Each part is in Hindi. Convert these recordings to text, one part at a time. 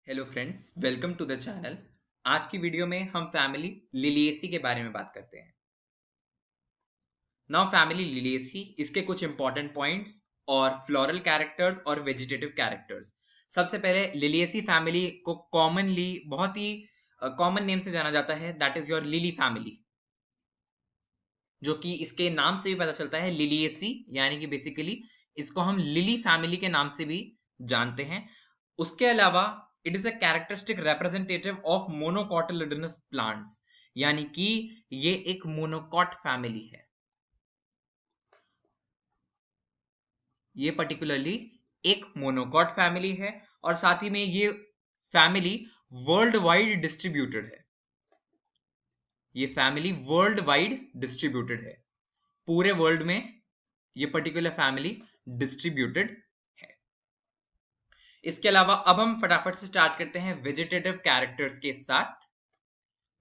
Hello friends, welcome to the channel. आज की वीडियो में हम फैमिली लिलिएसी के बारे में बात करते हैं। नाउ फैमिली लिलिएसी, इसके कुछ इंपॉर्टेंट पॉइंट्स और फ्लोरल कैरेक्टर्स और वेजिटेटिव कैरेक्टर्स। सबसे पहले लिलिएसी फैमिली को कॉमनली बहुत ही कॉमन नेम से जाना जाता है, that is your lily family, जो कि इसके नाम से भी पता चलता है लिलिएसी, यानी कि बेसिकली इसको हम लिली फैमिली के नाम से भी जानते हैं। उसके अलावा it is a characteristic representative of monocotyledonous plants, यानी कि ये एक मोनोकॉट फैमिली है। ये पर्टिकुलरली एक मोनोकॉट फैमिली है और साथ ही में ये फैमिली वर्ल्ड वाइड डिस्ट्रीब्यूटेड है। ये फैमिली वर्ल्ड वाइड डिस्ट्रीब्यूटेड है, पूरे वर्ल्ड में ये पर्टिकुलर फैमिली डिस्ट्रीब्यूटेड है। इसके अलावा अब हम फटाफट से स्टार्ट करते हैं वेजिटेटिव कैरेक्टर्स के साथ,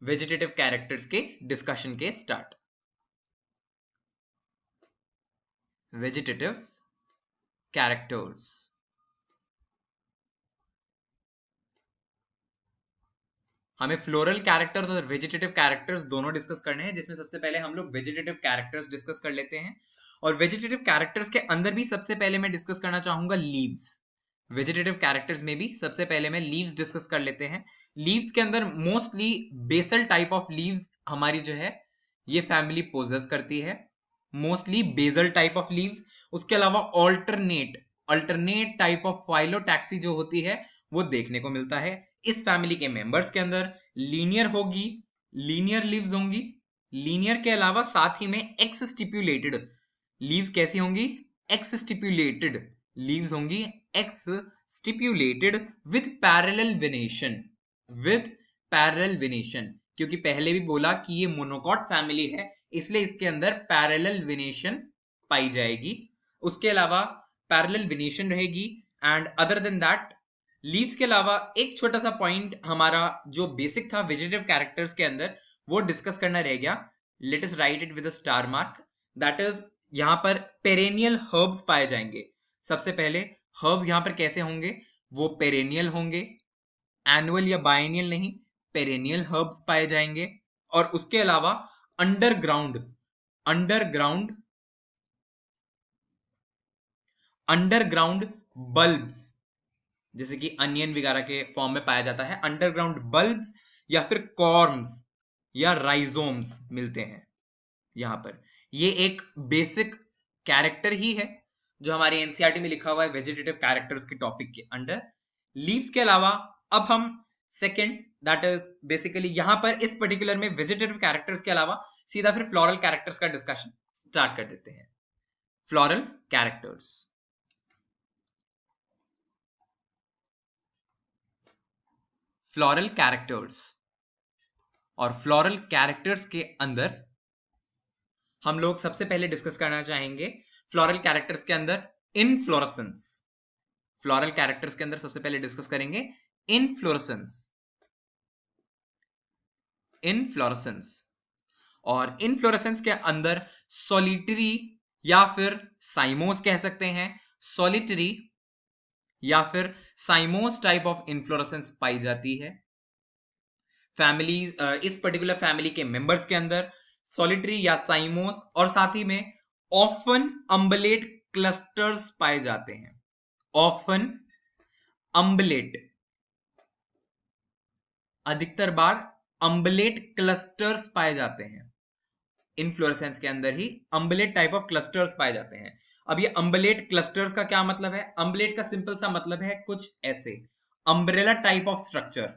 वेजिटेटिव कैरेक्टर्स के डिस्कशन के स्टार्ट। वेजिटेटिव कैरेक्टर्स, हमें फ्लोरल कैरेक्टर्स और वेजिटेटिव कैरेक्टर्स दोनों डिस्कस करने हैं, जिसमें सबसे पहले हम लोग वेजिटेटिव कैरेक्टर्स डिस्कस कर लेते हैं। और वेजिटेटिव कैरेक्टर्स के अंदर भी सबसे पहले मैं डिस्कस करना चाहूंगा लीव्स। वेजिटेटिव कैरेक्टर्स में भी सबसे पहले मैं लीव्स डिस्कस कर लेते हैं। लीव्स के अंदर mostly basal type of leaves हमारी जो है ये फैमिली पोजेस करती है, mostly basal type of leaves. उसके अलावा alternate alternate type of phyllotaxy जो होती है वो देखने को मिलता है। इस फैमिली के मेंबर्स के अंदर लीनियर होगी, लीनियर लीव्स होंगी। लीनियर के अलावा साथ ही में एक्स स्टिपुलेटेड लीव्स कैसी होंगी? एक्स स्टिपुलेटेड लीव्स होंगी, x stipulated with parallel venation, with parallel venation, क्योंकि पहले भी बोला कि ये मोनोकॉट फैमिली है, इसलिए इसके अंदर पैरेलल वेनेशन पाई जाएगी। उसके अलावा पैरेलल वेनेशन रहेगी। And other than that leaves के अलावा एक छोटा सा पॉइंट हमारा जो बेसिक था वेजिटेटिव कैरेक्टर्स के अंदर वो डिस्कस करना रह गया। Let us right it with a star mark, that is यहां पर पेरेनियल हर्ब्स पाए जाएंगे। सबसे पहले हर्ब्स यहां पर कैसे होंगे? वो पेरेनियल होंगे, एनुअल या बायनियल नहीं, पेरेनियल हर्ब्स पाए जाएंगे। और उसके अलावा अंडरग्राउंड अंडरग्राउंड अंडरग्राउंड बल्ब्स, जैसे कि अनियन वगैरह के फॉर्म में पाया जाता है, अंडरग्राउंड बल्ब्स या फिर कॉर्म्स या राइजोम्स मिलते हैं यहां पर। ये एक बेसिक कैरेक्टर ही है जो हमारे एनसीईआरटी में लिखा हुआ है वेजिटेटिव कैरेक्टर्स के टॉपिक के अंडर। लीव्स के अलावा अब हम सेकेंड, दैट इज बेसिकली यहां पर इस पर्टिकुलर में वेजिटेटिव कैरेक्टर्स के अलावा सीधा फिर फ्लोरल कैरेक्टर्स का डिस्कशन स्टार्ट कर देते हैं। फ्लोरल कैरेक्टर्स, फ्लोरल कैरेक्टर्स और फ्लोरल कैरेक्टर्स के अंदर हम लोग सबसे पहले डिस्कस करना चाहेंगे फ्लोरल कैरेक्टर्स के अंदर इनफ्लोरेसेंस। फ्लोरल कैरेक्टर्स के अंदर सबसे पहले डिस्कस करेंगे इनफ्लोरेसेंस, इनफ्लोरेसेंस। और इनफ्लोरेसेंस के अंदर सॉलिटरी या फिर साइमोस कह सकते हैं, सॉलिटरी या फिर साइमोस टाइप ऑफ इनफ्लोरेसेंस पाई जाती है। फैमिलीज, इस पर्टिकुलर फैमिली के मेंबर्स के अंदर सॉलिटरी या साइमोस और साथ ही में ऑफन अम्बलेट क्लस्टर्स पाए जाते हैं। ऑफन अम्बलेट, अधिकतर बार अम्बलेट क्लस्टर्स पाए जाते हैं। इनफ्लोरेसेंस के अंदर ही अम्बलेट टाइप ऑफ क्लस्टर्स पाए जाते हैं। अब ये अम्बलेट क्लस्टर्स का क्या मतलब है? अम्बलेट का सिंपल सा मतलब है कुछ ऐसे, umbrella type of structure,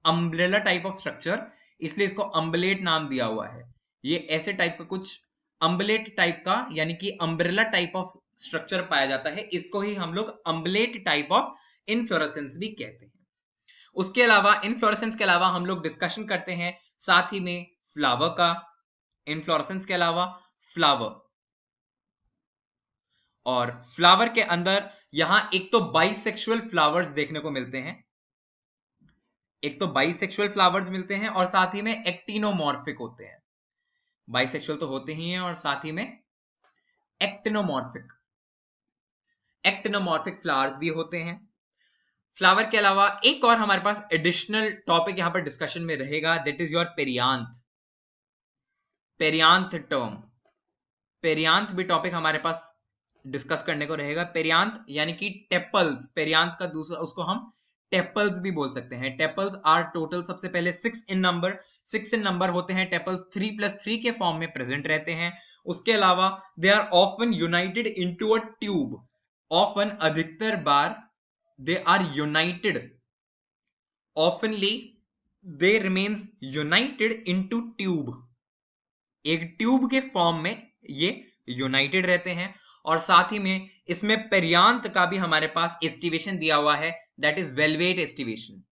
umbrella type of structure, इसलिए इसको अम्बलेट नाम दिया हुआ है। ये ऐसे टाइप का कुछ अम्बलेट टाइप का, यानी कि अम्ब्रेला टाइप ऑफ स्ट्रक्चर पाया जाता है, इसको ही हम लोग अम्बलेट टाइप ऑफ इनफ्लोरेसेंस भी कहते हैं। उसके अलावा इनफ्लोरेसेंस के अलावा हम लोग डिस्कशन करते हैं साथ ही में फ्लावर का। इनफ्लोरेसेंस के अलावा फ्लावर, और फ्लावर के अंदर यहां एक तो बाइसेक्सुअल फ्लावर्स देखने को मिलते हैं, एक तो बाइसेक्सुअल फ्लावर्स मिलते हैं और साथ ही में एक्टिनोमॉर्फिक होते हैं। बाइसेक्सुअल तो होते ही हैं और साथ ही में एक्टिनोमॉर्फिक, एक्टिनोमॉर्फिक फ्लावर्स भी होते हैं। फ्लावर के अलावा एक और हमारे पास एडिशनल टॉपिक यहां पर डिस्कशन में रहेगा, that is your perianth. Perianth term, perianth भी टॉपिक हमारे पास डिस्कस करने को रहेगा। पेरियांथ यानी कि टेपल्स, पेरियांथ का दूसरा उसको हम टेपल्स भी बोल सकते हैं। टेपल्स आर टोटल सबसे पहले 6 इन नंबर, 6 इन नंबर होते हैं टेपल्स, 3+3 के फॉर्म में प्रेजेंट रहते हैं। उसके अलावा they are often united into a tube, often अधिकतर बार they are united, oftenly they remains united into tube, एक ट्यूब के फॉर्म में ये यूनाइटेड रहते हैं। और साथ ही में इसमें पेरियांथ का भी हमारे पास एस्टिवेशन दिया हुआ है, that is velvet aestivation,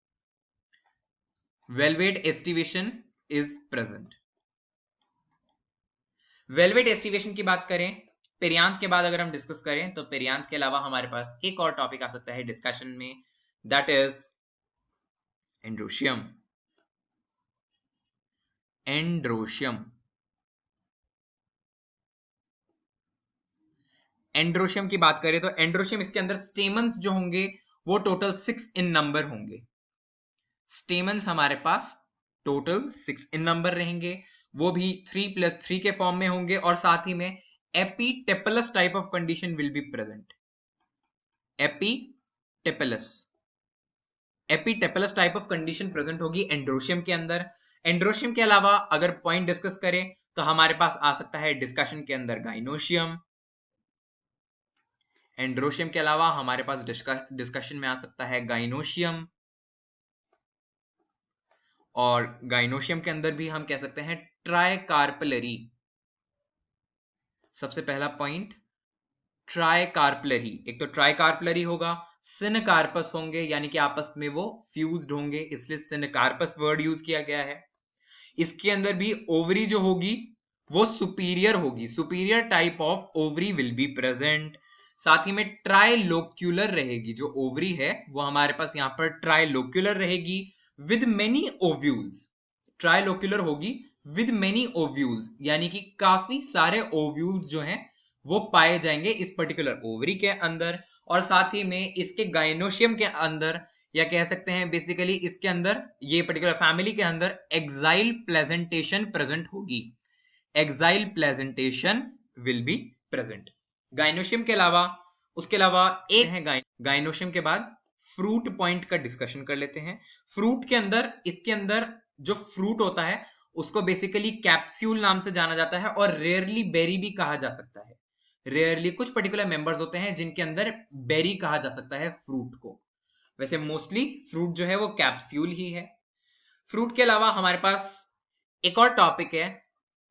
velvet aestivation is present. Velvet aestivation की बात करें, पेरियांथ के बाद अगर हम डिस्कस करें तो पेरियांथ के अलावा हमारे पास एक और टॉपिक आ सकता है डिस्कशन में, that is androecium. Androecium, androecium की बात करें तो एंड्रोशियम, इसके अंदर स्टेमन्स जो होंगे वो टोटल 6 इन नंबर होंगे। स्टेमन्स हमारे पास टोटल 6 इन नंबर रहेंगे, वो भी 3+3 के फॉर्म में होंगे। और साथ ही में epipetalous type of condition will be present. Epipetalous, epipetalous type of condition present होगी एंड्रोशियम के अंदर। एंड्रोशियम के अलावा अगर पॉइंट डिस्कस करें तो हमारे पास आ सकता है डिस्कशन के अंदर गाइनोशियम। एंड्रोशियम के अलावा हमारे पास डिस्कशन में आ सकता है गाइनोशियम, और गाइनोशियम के अंदर भी हम कह सकते हैं ट्राइकार्पलरी। सबसे पहला पॉइंट ट्राइकार्पलरी, एक तो ट्राइकार्पलरी होगा, सिनकार्पस होंगे यानी कि आपस में वो फ्यूज्ड होंगे, इसलिए सिनकार्पस वर्ड यूज किया गया है। इसके अंदर भी ओवरी जो होगी वो सुपीरियर होगी, superior type of ovary will be present. साथ ही में ट्राइलोक्यूलर रहेगी, जो ओवरी है वो हमारे पास यहां पर ट्राइलोक्यूलर रहेगी विद मेनी ओव्यूल्स। ट्राइलोक्यूलर होगी विद मेनी ओव्यूल्स, यानी कि काफी सारे ओव्यूल्स जो हैं वो पाए जाएंगे इस पर्टिकुलर ओवरी के अंदर। और साथ ही में इसके गाइनोशियम के अंदर, या कह सकते हैं बेसिकली इसके अंदर, ये पर्टिकुलर फैमिली के अंदर एक्साइल प्लेजेंटेशन प्रेजेंट होगी, axile placentation will be present. Gynoecium के अलावा, उसके अलावा एक है गाइनोशियम के बाद फ्रूट पॉइंट का डिस्कशन कर लेते हैं। फ्रूट के अंदर, इसके अंदर जो फ्रूट होता है उसको बेसिकली कैप्सूल नाम से जाना जाता है, और रेयरली बेरी भी कहा जा सकता है। रेयरली कुछ पर्टिकुलर मेंबर्स होते हैं जिनके अंदर बेरी कहा जा सकता है फ्रूट को, वैसे मोस्टली फ्रूट जो है वो कैप्सूल ही है। फ्रूट के अलावा हमारे पास एक और टॉपिक है,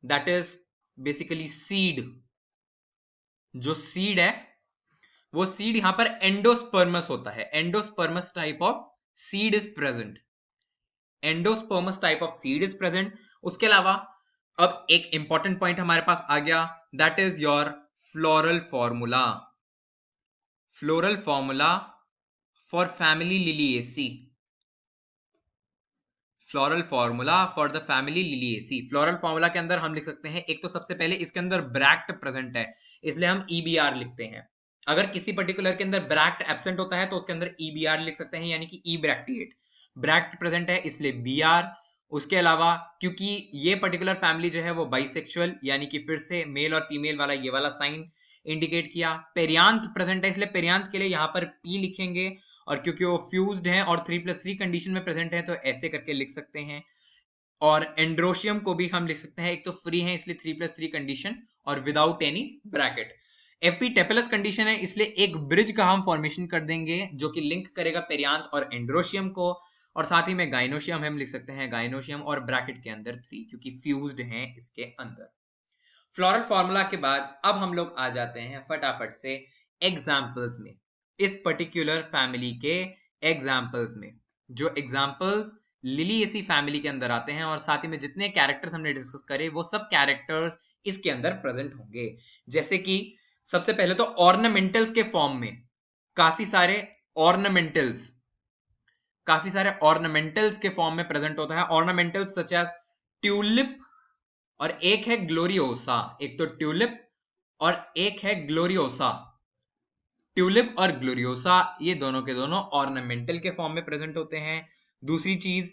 दैट इज बेसिकली सीड। जो सीड है वो सीड यहां पर एंडोस्पर्मस होता है, endosperms type of seed is present, endosperms type of seed is present. उसके अलावा अब एक इंपॉर्टेंट पॉइंट हमारे पास आ गया, that is your floral formula, floral formula for family Liliaceae, floral formula for the family Liliaceae. Floral formula के अंदर हम लिख सकते हैं, एक तो सबसे पहले इसके अंदर ब्रैक्ट प्रेजेंट है, इसलिए हम EBR लिखते हैं। अगर किसी पर्टिकुलर के अंदर ब्रैक्ट एब्सेंट होता है तो उसके अंदर EBR लिख सकते हैं, यानी कि ई ब्रैक्टिएट। ब्रैक्ट प्रेजेंट है इसलिए BR। उसके अलावा क्योंकि ये पर्टिकुलर फैमिली जो है वो बाइसेक्सुअल, यानी कि फिर से मेल और फीमेल वाला ये वाला साइन इंडिकेट किया। पेरियांथ प्रेजेंट है इसलिए पेरियांथ के लिए यहां पर P लिखेंगे, और क्योंकि वो फ्यूज्ड हैं और 3+3 कंडीशन में प्रेजेंट है तो ऐसे करके लिख सकते हैं। और एंड्रोशियम को भी हम लिख सकते हैं, एक तो फ्री है इसलिए 3+3 कंडीशन और विदाउट एनी ब्रैकेट। एपीटेपलस कंडीशन है इसलिए एक ब्रिज का हम फॉर्मेशन कर देंगे जो कि लिंक करेगा पेरियांथ और एंड्रोशियम को। और साथ ही में गाइनोशियम हम लिख सकते हैं, गाइनोशियम और ब्रैकेट के अंदर 3, क्योंकि फ्यूज्ड हैं इसके अंदर। फ्लोरल फॉर्मूला के बाद अब हम लोग आ जाते हैं फटाफट से एग्जाम्पल्स में, इस पर्टिकुलर फैमिली के एग्जाम्पल्स में। जो एग्जाम्पल्स लिलिएसी फैमिली के अंदर आते हैं, और साथ ही में जितने कैरेक्टर्स हमने डिस्कस करे वो सब कैरेक्टर्स इसके अंदर प्रेजेंट होंगे। जैसे कि सबसे पहले तो ऑर्नामेंटल्स के फॉर्म में काफी सारे ऑर्नामेंटल्स के फॉर्म में प्रेजेंट होता है। ऑर्नामेंटल्स सच एज ट्यूलिप, और एक है ग्लोरियोसा, एक तो ट्यूलिप और एक है ग्लोरियोसा। ट्यूलिप और ग्लोरियोसा ये दोनों के दोनों ऑर्नामेंटल के फॉर्म में प्रेजेंट होते हैं। दूसरी चीज,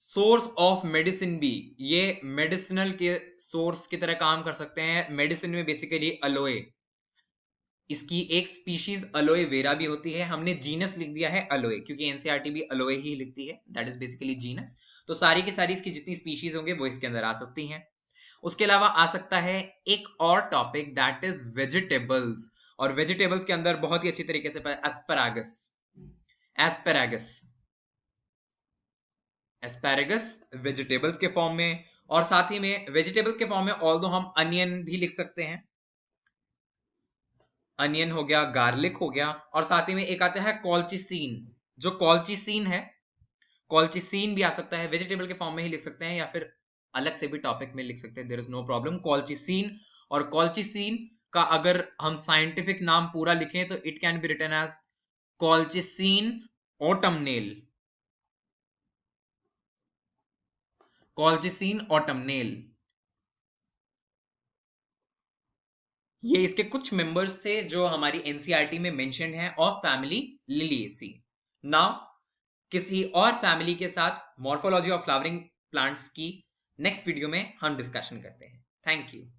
सोर्स ऑफ मेडिसिन भी, ये मेडिसिनल के सोर्स की तरह काम कर सकते हैं। मेडिसिन में बेसिकली अलोए, इसकी एक स्पीशीज अलोए वेरा भी होती है। हमने जीनस लिख दिया है अलोए क्योंकि एनसीईआरटी भी अलोए ही लिखती है, दैट इज बेसिकली जीनस। तो सारी की सारी इसकी जितनी स्पीशीज होंगे वो इसके अंदर आ सकती हैं। उसके अलावा आ सकता है एक और टॉपिक, दैट इज वेजिटेबल्स। और वेजिटेबल्स के अंदर बहुत ही अच्छी तरीके से एस्पैरागस, एस्पैरागस, एस्पैरागस वेजिटेबल्स के फॉर्म में। और साथ ही में वेजिटेबल्स के फॉर्म में ऑल्दो हम अनियन भी लिख सकते हैं, अनियन हो गया, गार्लिक हो गया। और साथ ही में एक आता है कॉल्चिसीन, जो कॉल्चिसीन है, कॉल्चिसीन भी आ सकता है, वेजिटेबल के फॉर्म में ही लिख सकते हैं या फिर अलग से भी टॉपिक में लिख सकते हैं, देयर इज नो प्रॉब्लम। कॉल्चिसीन, और कॉल्चिसीन का अगर हम साइंटिफिक नाम पूरा लिखें तो it can be written as colchicine autumnale, colchicine autumnale. ये इसके कुछ मेंबर्स थे जो हमारी एनसीईआरटी में मेंशन्ड हैं ऑफ फैमिली लिलिएसी। नाउ किसी और फैमिली के साथ मॉर्फोलॉजी ऑफ फ्लावरिंग प्लांट्स की नेक्स्ट वीडियो में हम डिस्कशन करते हैं। Thank you.